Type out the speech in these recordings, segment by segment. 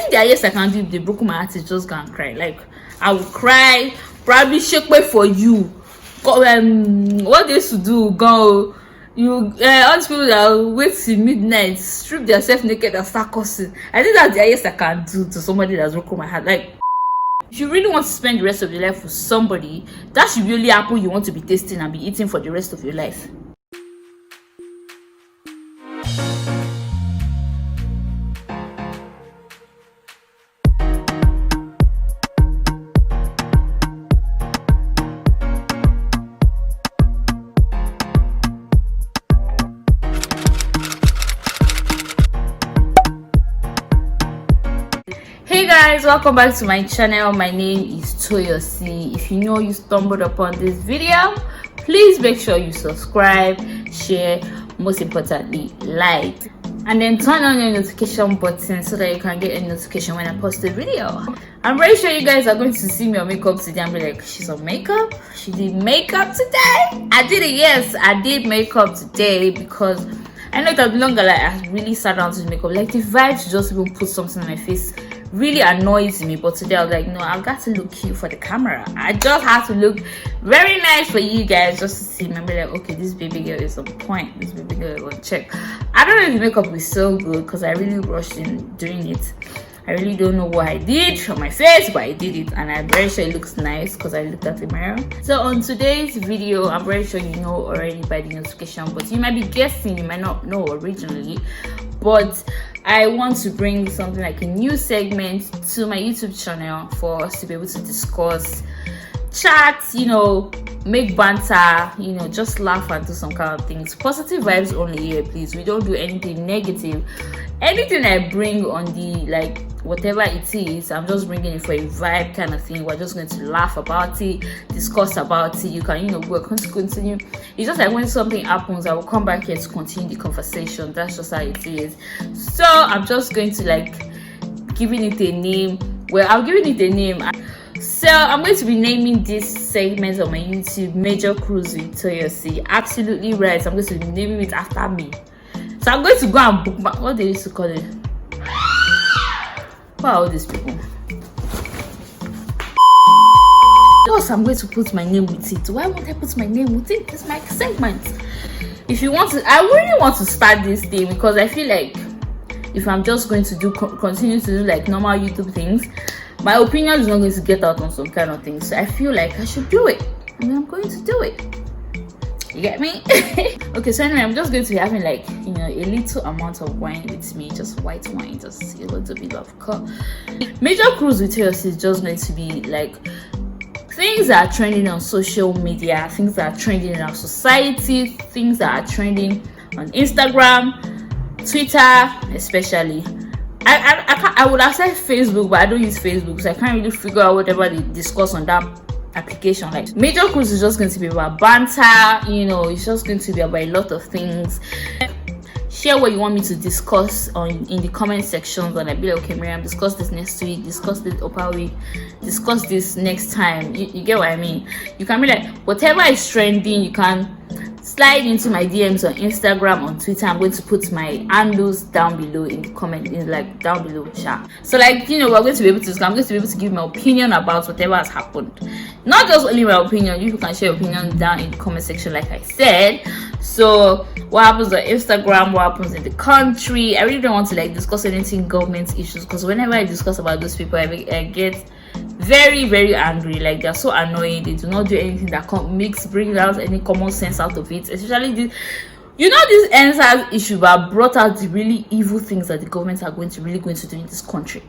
think the highest I can do if they broke my heart is just go and cry. Like, I will cry, probably shake way for you. What they used to do, go, you all these people that wait till midnight, strip themselves naked and start cursing. I think that's the highest I can do to somebody that's broken my heart. Like, if you really want to spend the rest of your life with somebody, that should be only apple you want to be tasting and be eating for the rest of your life. Hey guys, welcome back to my channel. My name is Toyosi. If you know you stumbled upon this video, please make sure you subscribe, share, most importantly like, and then turn on your notification button so that you can get a notification when I post a video. I'm very sure you guys are going to see me on makeup today and be like, she's on makeup? She did makeup today? I did it. Yes, I did makeup today because I know it has been longer. Like, I really sat down to do makeup. Like, the vibe to just even put something on my face really annoys me, but today I was like, no, I've got to look cute for the camera. I just have to look very nice for you guys just to see me. Be like, okay, this baby girl is on point. This baby girl is on check. I don't know if the makeup is so good because I really rushed in doing it. I really don't know what I did on my face, but I did it, and I'm very sure it looks nice because I looked at the mirror. So on today's video, I'm very sure you know already by the notification, but you might be guessing, you might not know originally, but I want to bring something like a new segment to my YouTube channel for us to be able to discuss, chat, you know, make banter, you know, just laugh and do some kind of things. Positive vibes only here, please. We don't do anything negative. Anything I bring on the, like, whatever it is, I'm just bringing it for a vibe kind of thing. We're just going to laugh about it, discuss about it. You can, you know, we're going to continue. It's just like when something happens, I will come back here to continue the conversation. That's just how it is. So I'm just going to, like, giving it a name. Well, I'm giving it a name. So I'm going to be naming this segment on my YouTube Major Cruise with Toyosi. Absolutely right. I'm going to be naming it after me. So I'm going to go and book my, what they used to call it. Who are all these people? Plus, I'm going to put my name with it. Why won't I put my name with it? It's my segment. If you want to, I really want to start this thing because I feel like if I'm just going to continue to do like normal YouTube things, my opinion is not going to get out on some kind of things. So I feel like I should do it, and I'm going to do it. You get me? Okay, so anyway, I'm just going to be having, like, you know, a little amount of wine with me, just white wine, just a little bit of cup. Major Cruise with Toyosi is just going to be like things that are trending on social media, things that are trending in our society, things that are trending on Instagram, Twitter, especially. I would have said Facebook, but I don't use Facebook, so I can't really figure out whatever they discuss on that application. Like, Major Cruise is just going to be about banter, you know, it's just going to be about a lot of things. Share what you want me to discuss in the comment sections, and I'll be like, okay, Miriam, discuss this next week, discuss this upper week, discuss this next time. You get what I mean? You can be like, whatever is trending, you can slide into my DMs on Instagram, on Twitter. I'm going to put my handles down below in the comment, down below chat. So, like, you know, we're going to be able to, I'm going to be able to give my opinion about whatever has happened. Not just only my opinion, you can share your opinion down in the comment section, like I said. So what happens on Instagram, what happens in the country. I really don't want to, like, discuss anything government issues, because whenever I discuss about those people, I get very, very angry. Like, they're so annoying. They do not do anything that bring out any common sense out of it, especially this, you know, this NSAS issue that brought out the really evil things that the government are really going to do in this country.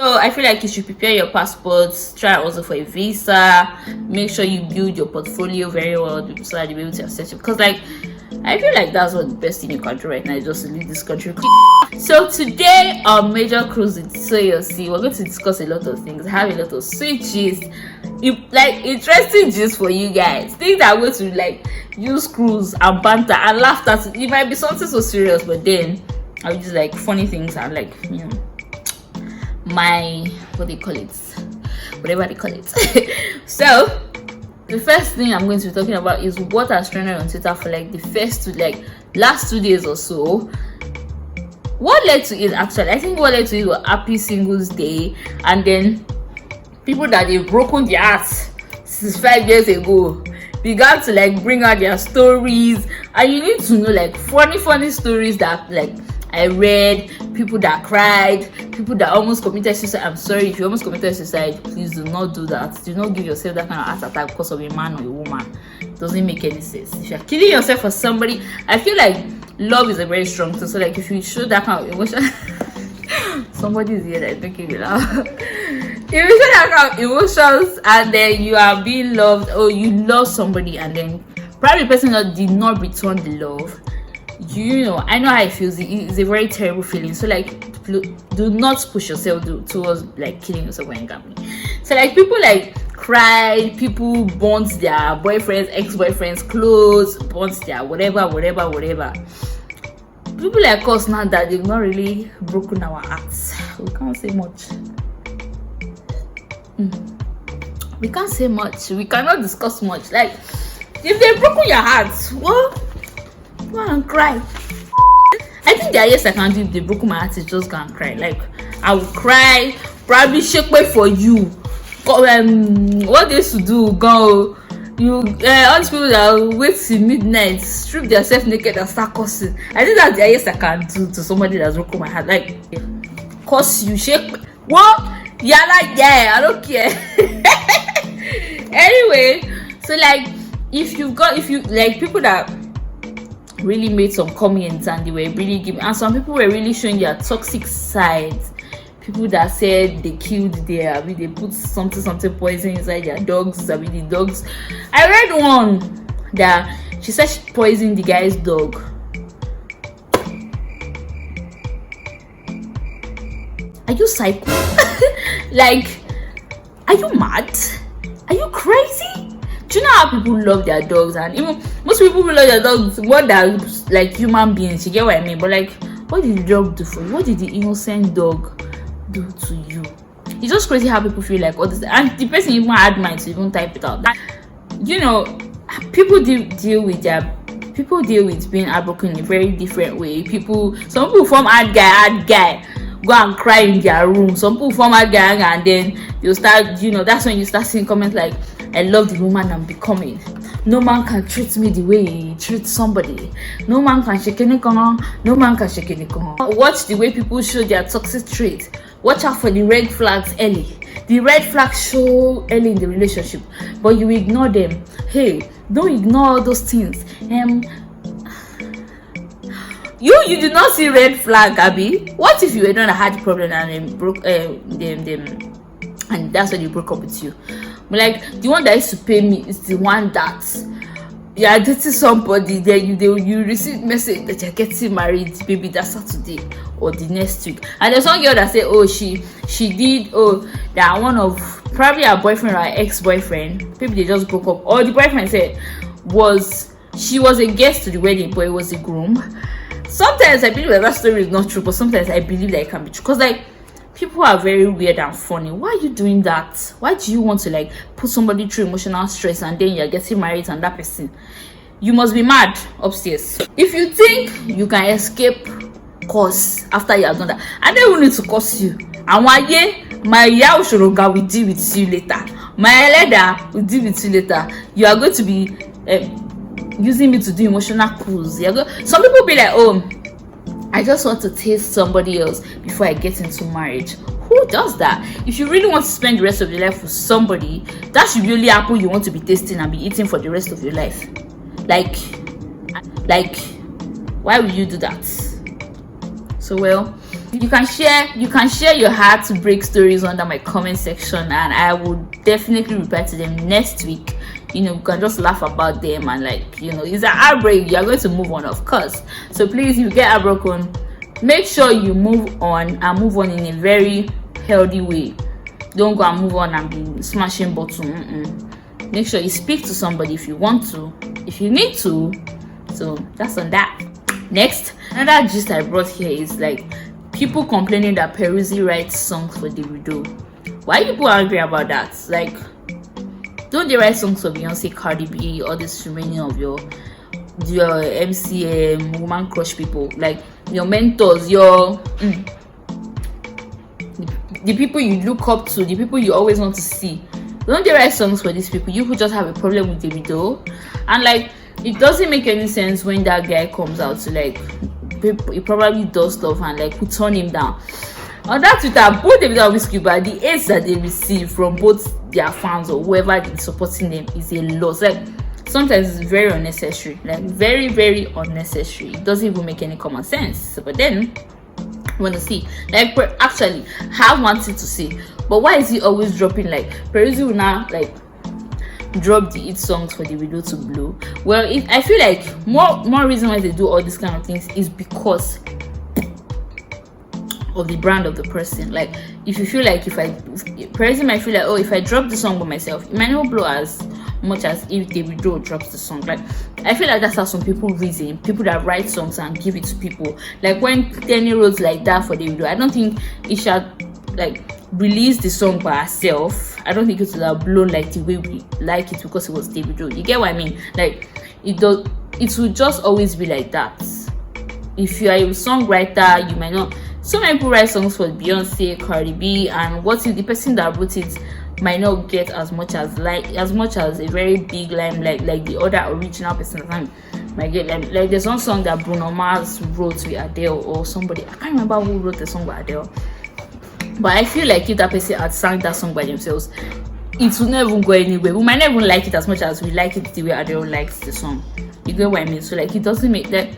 So I feel like you should prepare your passports, try also for a visa, make sure you build your portfolio very well so that you'll be able to access it, because, like, I feel like that's what the best thing you can do right now is just to leave this country. So today on Major Cruise with Toyosi, we're going to discuss a lot of things, have a lot of sweet gist, like interesting gist for you guys, things that are going to, like, use cruise and banter and laugh at. It might be something so serious, but then I'll just, like, funny things and, like, you know, my, what they call it, whatever they call it. So the first thing I'm going to be talking about is what has trended on Twitter for, like, the last 2 days or so. what led to it actually? I think what led to it was Happy Singles Day, and then people that they've broken their hearts since 5 years ago began to like bring out their stories. And you need to know like funny stories that like I read, people that cried, people that almost committed suicide. I'm sorry, if you almost committed suicide, please do not do that. Do not give yourself that kind of heart attack because of a man or a woman. It doesn't make any sense. If you're killing yourself for somebody, I feel like love is a very strong thing. So like if you show that kind of emotion, somebody's here that is making me laugh. If you show that kind of emotions and then you are being loved, or you love somebody and then probably the person that did not return the love, you know, I know how it feels. It's a very terrible feeling. So like do not push yourself towards like killing yourself when gambling. So like people like cried, people burnt their boyfriends, ex-boyfriends clothes, burnt their whatever. People like us now that they've not really broken our hearts, we can't say much. We can't say much, we cannot discuss much. Like if they've broken your heart, well, go and cry. I think the highest I can do if they broke my heart is just go and cry. Like I will cry, probably shake way for you. What they used to do, go you all these people that wait till midnight, strip themselves naked and start cursing. I think that's the highest I can do to somebody that's broken my heart. Like curse you, shake what? Yeah, like yeah, I don't care. Anyway, so like if you like people that really made some comments and they were really giving, and some people were really showing their toxic sides. People that said they killed they put something poison inside their dogs. The dogs. I read one that she said she poisoned the guy's dog. Are you psycho? Like, are you mad? Are you crazy? Do you know how people love their dogs? And even most people who love their dogs more than like human beings. You get what I mean? But like, what did the dog do for you? What did the innocent dog do to you? It's just crazy how people feel like all this, and the person even had mind to even type it out. You know, people deal with being heartbroken in a very different way. Some people form hard guy go and cry in their room. Some people form hard guy and then you start, you know, that's when you start seeing comments like, I love the woman I'm becoming. No man can treat me the way he treats somebody. No man can shake any corner. No man can shake any corner. Watch the way people show their toxic traits. Watch out for the red flags early. The red flags show early in the relationship, but you ignore them. Hey, don't ignore those things. You do not see red flag, Abby. What if you were not a hard problem and broke them, and that's when you broke up with you? But like the one that used to pay me is the one that you are dating somebody, then you receive message that you're getting married, maybe that Saturday or the next week. And there's one girl that said, oh, she did, that one of probably her boyfriend or her ex-boyfriend, maybe they just broke up, or the boyfriend said she was a guest to the wedding, but it was a groom. Sometimes I believe that story is not true, but sometimes I believe that it can be true, because like people are very weird and funny. Why are you doing that? Why do you want to like put somebody through emotional stress and then you're getting married and that person? You must be mad upstairs. If you think you can escape curse after you have done that, I don't even need to curse you. And why my Yaushuroga will deal with you later. My leader will deal with you later. You are going to be using me to do emotional cruise. Some people be like, oh, I just want to taste somebody else before I get into marriage. Who does that? If you really want to spend the rest of your life with somebody, that should be the only apple you want to be tasting and be eating for the rest of your life. Like why would you do that? So well, you can share your heartbreak stories under my comment section, and I will definitely reply to them next week. You know, you can just laugh about them, and like, you know, it's an heartbreak, you are going to move on, of course. So please, if you get heartbroken, make sure you move on in a very healthy way. Don't go and move on and be smashing bottom. Make sure you speak to somebody if you want to, if you need to. So that's on that. Next, another gist I brought here is like people complaining that Peruzzi writes songs for Davido. Why are people angry about that? Like, don't they write songs for Beyonce, Cardi B, all this remaining of your MCM woman crush people? Like, your mentors, the people you look up to, the people you always want to see. Don't they write songs for these people? You could just have a problem with Davido, and like it doesn't make any sense when that guy comes out to like he probably does stuff and like we turn him down. On that Twitter, both Davido and Wizkid, the aids that they receive from both their fans or whoever is supporting them is a lot. Like sometimes it's very unnecessary, like very, very unnecessary. It doesn't even make any common sense. But then I want to see, like, actually have one thing to say, but why is he always dropping? Like Peruzzi will now like drop the hit songs for the video to blow. Well, I feel like more reason why they do all these kind of things is because of the brand of the person. Like if you feel like Peruzzi might feel like, oh, if I drop the song by myself, it might not blow as much as if Davido drops the song. Like I feel like that's how some people reason, people that write songs and give it to people. Like when Tenny wrote like that for Davido, I don't think it should like release the song by herself. I don't think it would have blown like the way we like it because it was Davido. You get what I mean? Like it will just always be like that. If you are a songwriter, you might not. So many people write songs for Beyonce, Cardi B, and what if the person that wrote it might not get as much as a very big limelight like the other original person that might get. Like there's one song that Bruno Mars wrote with Adele or somebody. I can't remember who wrote the song with Adele. But I feel like if that person had sang that song by themselves, it would never go anywhere. We might not even like it as much as we like it the way Adele likes the song. You get what I mean? So like it doesn't make that.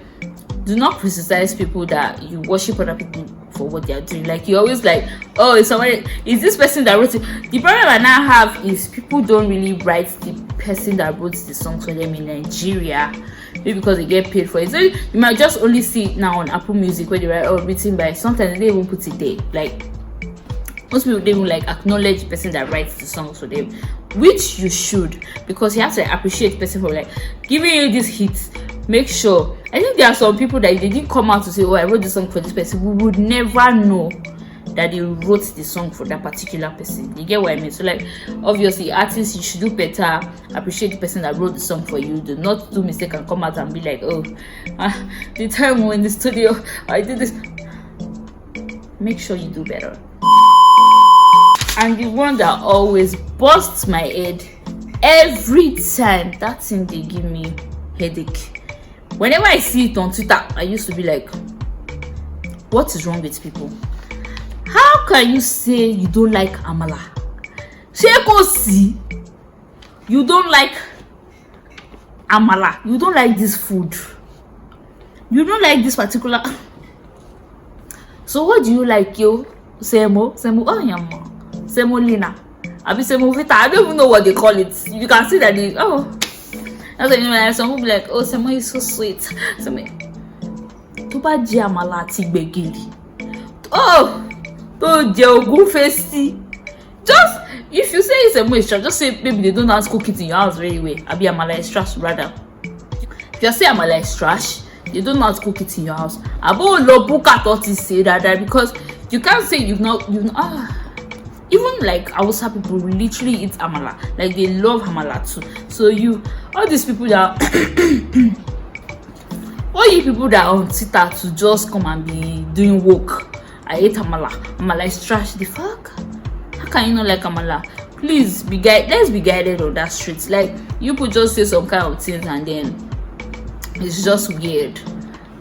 Do not criticize people that you worship other people for what they are doing. Like you always like, oh, is this person that wrote it? The problem I now have is people don't really write the person that wrote the song for them in Nigeria, maybe because they get paid for it. So you might just only see it now on Apple Music where they write, oh, written by. Sometimes they even put it there. Like most people, they even like acknowledge the person that writes the songs for them, which you should, because you have to appreciate the person for like giving you these hits. Make sure. I think there are some people that if they didn't come out to say, oh, I wrote the song for this person, we would never know that they wrote the song for that particular person. You get what I mean? So like obviously artists, you should do better, appreciate the person that wrote the song for you. Do not do mistake and come out and be like, oh, the time we're in the studio I did this. Make sure you do better. And the one that always busts my head every time, that thing they give me headache. Whenever I see it on Twitter, I used to be like, what is wrong with people? How can you say you don't like amala? See, you don't like amala. You don't like this food. You don't like this particular. So what do you like, yo? Semo, oh yamo, semolina, abi semovita. I don't even know what they call it. You can see that they that's what you know. Some people be like, oh, semo is so sweet. Tuba amala ti gbegiri. Oh, to je ogun festi. Just if you say semo is trash, just say maybe they don't know how to cook it in your house very well. Abi amala is trash rather. If you say amala is trash, you don't know how to cook it in your house. Abo lo buka thought is say that because you can't say you've not even like Hausa people literally eat amala, like they love amala too. So all these people that all you people that are on Twitter to just come and be doing work, I hate amala is trash. The fuck? How can you not like amala? Please let's be guided on that street. Like you could just say some kind of things and then it's just weird.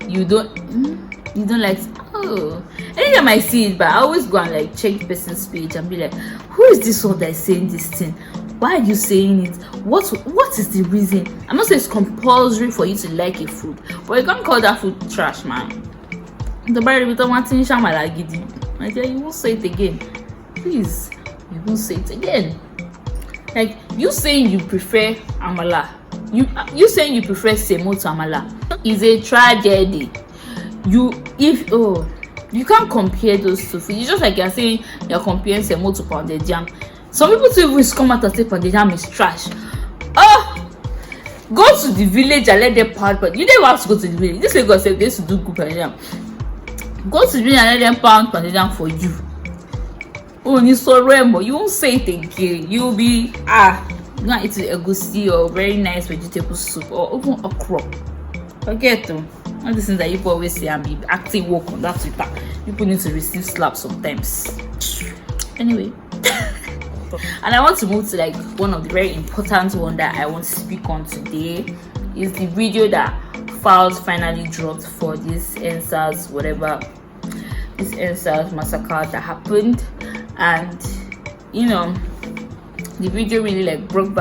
You don't like, oh, anytime I see it, but I always go and like check the person's page and be like, who is this one that is saying this thing? Why are you saying it? What is the reason? I'm not saying it's compulsory for you to like a food, but you can't call that food trash, man. The barrier with one thing, my dear, you won't say it again. Please, you won't say it again. Like you saying you prefer amala, you saying you prefer semo to amala is a tragedy. You can't compare those two foods. It's just like you're saying you're comparing semo to pounded jam. Some people too even come out and say pounded jam is trash. Oh, go to the village and let them pound, but you never have to go to the village. This Lagos said they used to do good pounded jam. Go to the village and let them pound pounded jam for you. Oh, you so remo, you won't say it again. You'll be you're not eating egusi or very nice vegetable soup or even okra. Forget them. All these things that people always say and be acting woke on that Twitter. People need to receive slaps sometimes. Anyway. And I want to move to like one of the very important one that I want to speak on today. Is the video that Falz finally dropped for this EndSARS whatever, this EndSARS massacre that happened. And you know, the video really like brought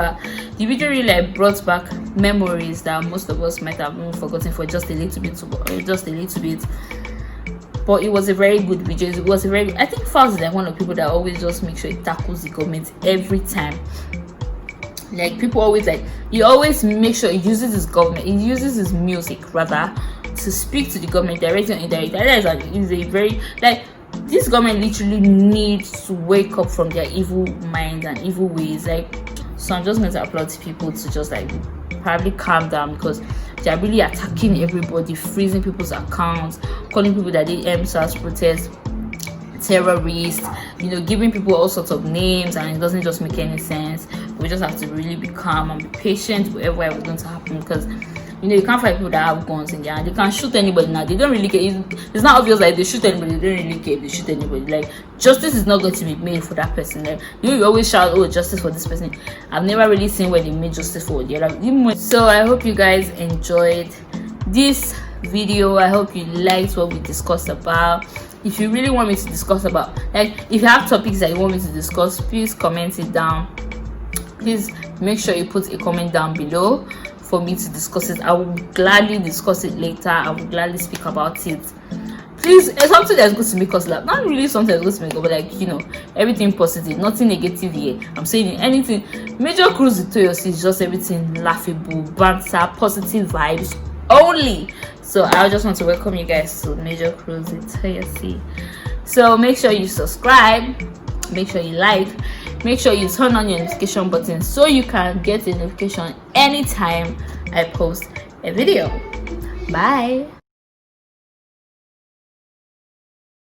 back memories that most of us might have even forgotten for just a little bit, but it was a very good video. It was a very good, I think Falz is like one of the people that always just make sure it tackles the government every time. Like people always like, he always make sure he uses his government, he uses his music rather to speak to the government directly or indirectly. That is a very like, this government literally needs to wake up from their evil minds and evil ways. Like, so I'm just going to applaud people to just like probably calm down, because they're really attacking everybody, freezing people's accounts, calling people that they EndSARS protest terrorists, you know, giving people all sorts of names, and it doesn't just make any sense. We just have to really be calm and be patient whatever is going to happen, because you know, you can't find people that have guns in there and they can shoot anybody now. They don't really care. It's not obvious like they shoot anybody. They don't really care if they shoot anybody. Like, justice is not going to be made for that person. Like, you always shout, oh, justice for this person. I've never really seen where they made justice for the other. So I hope you guys enjoyed this video. I hope you liked what we discussed about. If you really want me to discuss about, like, if you have topics that you want me to discuss, please comment it down. Please make sure you put a comment down below for me to discuss it. I will gladly discuss it later. I will gladly speak about it. Please, it's something that's going to make us laugh. Not really something that's going to make us, but like, you know, everything positive, nothing negative here. I'm saying anything. Major Cruise Toyosi is just everything laughable, banter, positive vibes only. So I just want to welcome you guys to Major Cruise Toyosi. So make sure you subscribe, make sure you like, make sure you turn on your notification button so you can get a notification anytime I post a video. Bye.